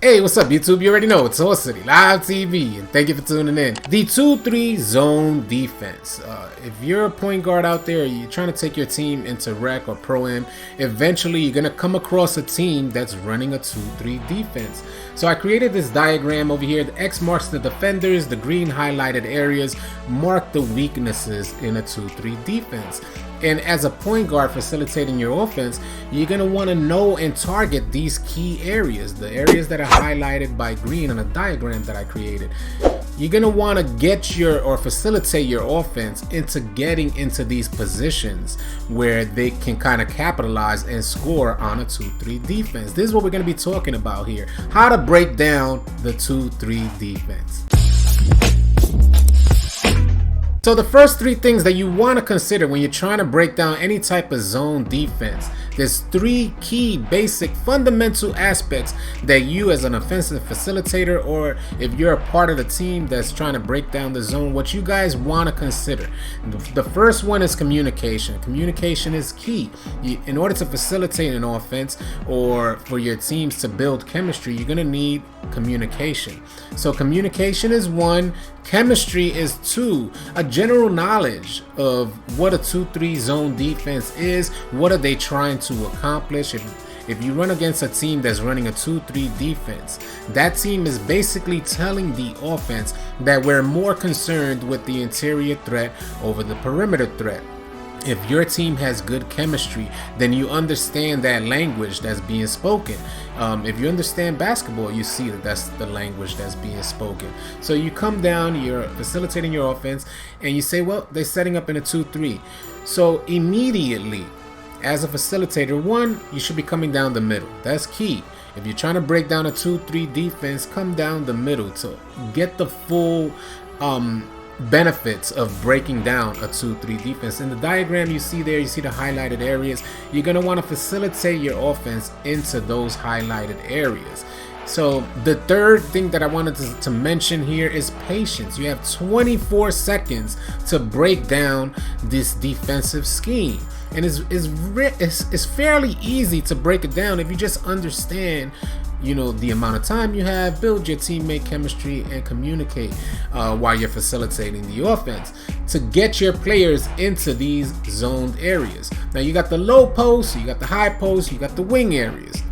Hey, what's up YouTube? You already know it's Horse City Live TV, and thank you for tuning in. The 2-3 zone defense. If you're a point guard out there, you're trying to take your team into rec or pro-am, eventually you're gonna come across a team that's running a 2-3 defense. So I created this diagram over here. The X marks the defenders, the green highlighted areas mark the weaknesses in a 2-3 defense. And as a point guard facilitating your offense, you're going to want to know and target these key areas, the areas that are highlighted by green on a diagram that I created. You're going to want to get or facilitate your offense into getting into these positions where they can kind of capitalize and score on a 2-3 defense. This is what we're going to be talking about here. How to break down the 2-3 defense. So the first three things that you want to consider when you're trying to break down any type of zone defense, there's three key basic fundamental aspects that you as an offensive facilitator, or if you're a part of the team that's trying to break down the zone, what you guys want to consider. The first one is communication. Communication is key. In order to facilitate an offense or for your teams to build chemistry, you're going to need communication. So communication is one, chemistry is two, a general knowledge of what a 2-3 zone defense is, what are they trying to accomplish. If you run against a team that's running a 2-3 defense, that team is basically telling the offense that we're more concerned with the interior threat over the perimeter threat. If your team has good chemistry, then you understand that language that's being spoken. If you understand basketball, you see that that's the language that's being spoken. So you come down, you're facilitating your offense, and you say, well, they're setting up in a 2-3. So immediately, as a facilitator, one, you should be coming down the middle. That's key. If you're trying to break down a 2-3 defense, come down the middle to get the full benefits of breaking down a 2-3 defense. In the diagram you see there, you see the highlighted areas. You're going to want to facilitate your offense into those highlighted areas. So the third thing that I wanted to mention here is patience. You have 24 seconds to break down this defensive scheme, and it's fairly easy to break it down if you just understand, you know, the amount of time you have, build your teammate chemistry, and communicate while you're facilitating the offense to get your players into these zoned areas. Now you got the low post, you got the high post, you got the wing areas.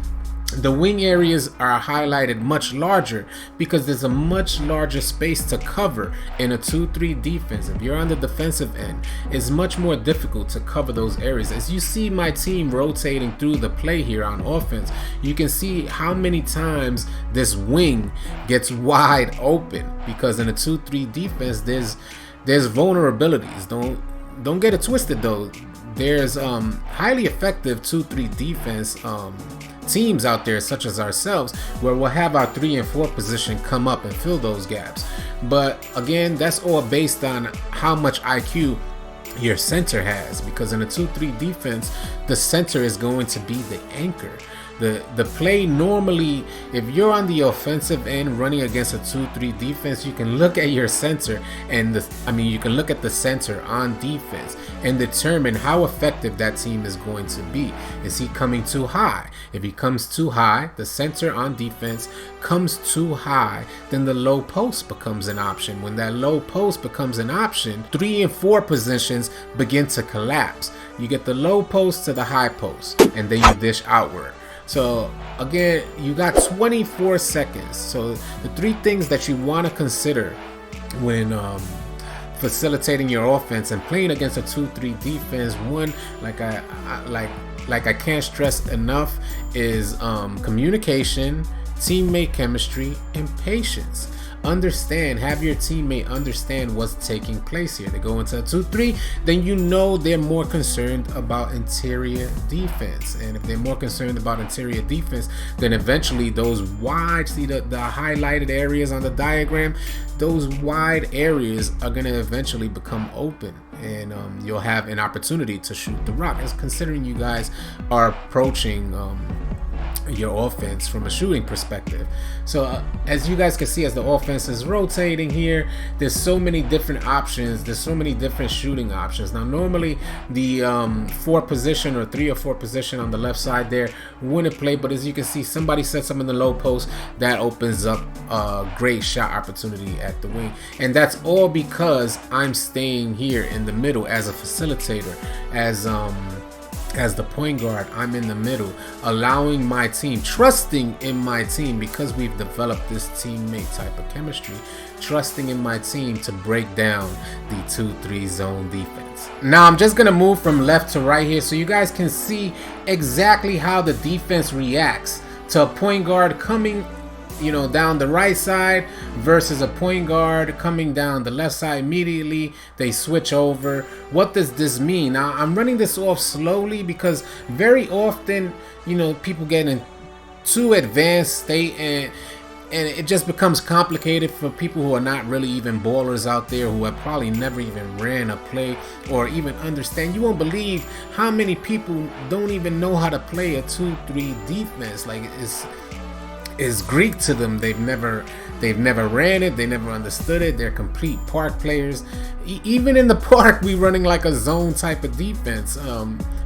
The wing areas are highlighted much larger because there's a much larger space to cover in a 2-3 defense. If you're on the defensive end, it's much more difficult to cover those areas. As you see my team rotating through the play here on offense, you can see how many times this wing gets wide open, because in a 2-3 defense there's vulnerabilities. Don't get it twisted though. There's highly effective 2-3 defense teams out there, such as ourselves, where we'll have our 3 and 4 position come up and fill those gaps. But again, that's all based on how much IQ your center has, because in a 2-3 defense, the center is going to be the anchor. The play normally, if you're on the offensive end running against a 2-3 defense, you can look at your center and you can look at the center on defense and determine how effective that team is going to be. Is he coming too high? If he comes too high, the center on defense comes too high, then the low post becomes an option. When that low post becomes an option, 3 and 4 positions begin to collapse. You get the low post to the high post, and then you dish outward. So again, you got 24 seconds. So the three things that you want to consider when facilitating your offense and playing against a 2-3 defense, one, like I can't stress enough, is communication, teammate chemistry, and patience. Have your teammate understand what's taking place here. They go into a 2-3, then you know they're more concerned about interior defense. And if they're more concerned about interior defense, then eventually those wide, see the highlighted areas on the diagram, those wide areas are going to eventually become open, and you'll have an opportunity to shoot the rock. As considering you guys are approaching your offense from a shooting perspective. So as you guys can see, as the offense is rotating here, there's so many different options, there's so many different shooting options. Now normally the 4 position or 3 or 4 position on the left side there wouldn't play, but as you can see, somebody sets them in the low post, that opens up a great shot opportunity at the wing. And that's all because I'm staying here in the middle as a facilitator, as the point guard. I'm in the middle, allowing my team, trusting in my team, because we've developed this teammate type of chemistry, trusting in my team to break down the 2-3 zone defense. Now I'm just gonna move from left to right here so you guys can see exactly how the defense reacts to a point guard coming, you know, down the right side versus a point guard coming down the left side. Immediately they switch over. What does this mean? Now I'm running this off slowly because very often, you know, people get in too advanced state and it just becomes complicated for people who are not really even ballers out there, who have probably never even ran a play or even understand. You won't believe how many people don't even know how to play a 2-3 defense. Like is Greek to them. They've never ran it, they never understood it. They're complete park players. Even in the park, we running like a zone type of defense.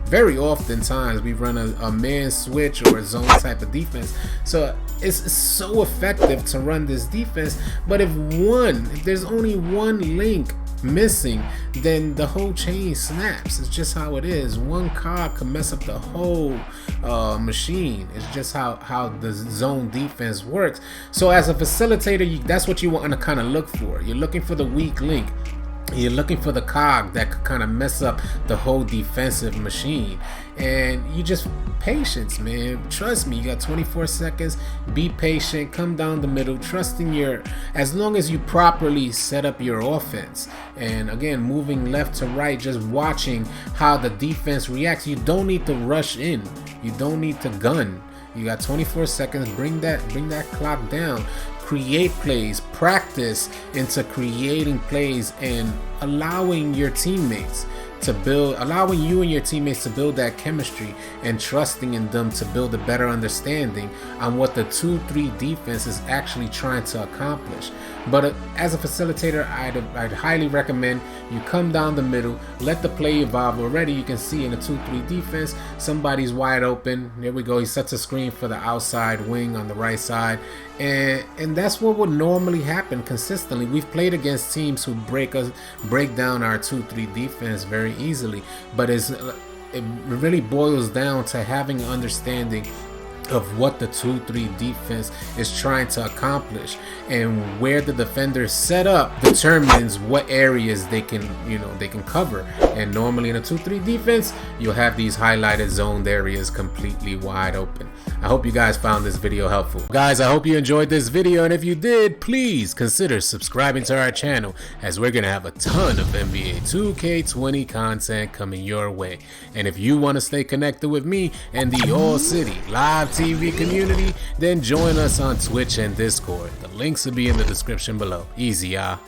Very oftentimes we run a man switch or a zone type of defense. So it's so effective to run this defense. But if there's only one link missing, then the whole chain snaps. It's just how it is. One cog can mess up the whole machine. It's just how the zone defense works. So as a facilitator, that's what you want to kind of look for. You're looking for the weak link. You're looking for the cog that could kind of mess up the whole defensive machine. And you just patience, man. Trust me, you got 24 seconds. Be patient, come down the middle, trusting as long as you properly set up your offense. And again, moving left to right, just watching how the defense reacts. You don't need to rush in. You don't need to gun. You got 24 seconds. Bring that clock down. Create plays, practice into creating plays and allowing you and your teammates to build that chemistry and trusting in them to build a better understanding on what the 2-3 defense is actually trying to accomplish. But as a facilitator, I'd highly recommend you come down the middle, let the play evolve. Already you can see in a 2-3 defense, somebody's wide open. There we go. He sets a screen for the outside wing on the right side. And that's what would normally happen consistently. We've played against teams who break down our 2-3 defense very easily, but it really boils down to having an understanding of what the 2-3 defense is trying to accomplish, and where the defenders set up determines what areas they can cover. And normally in a 2-3 defense, you'll have these highlighted zoned areas completely wide open. I hope you guys found this video helpful. Guys, I hope you enjoyed this video, and if you did, please consider subscribing to our channel, as we're gonna have a ton of NBA 2K20 content coming your way. And if you want to stay connected with me and the All City Live TV community, then join us on Twitch and Discord. The links will be in the description below. Easy, y'all.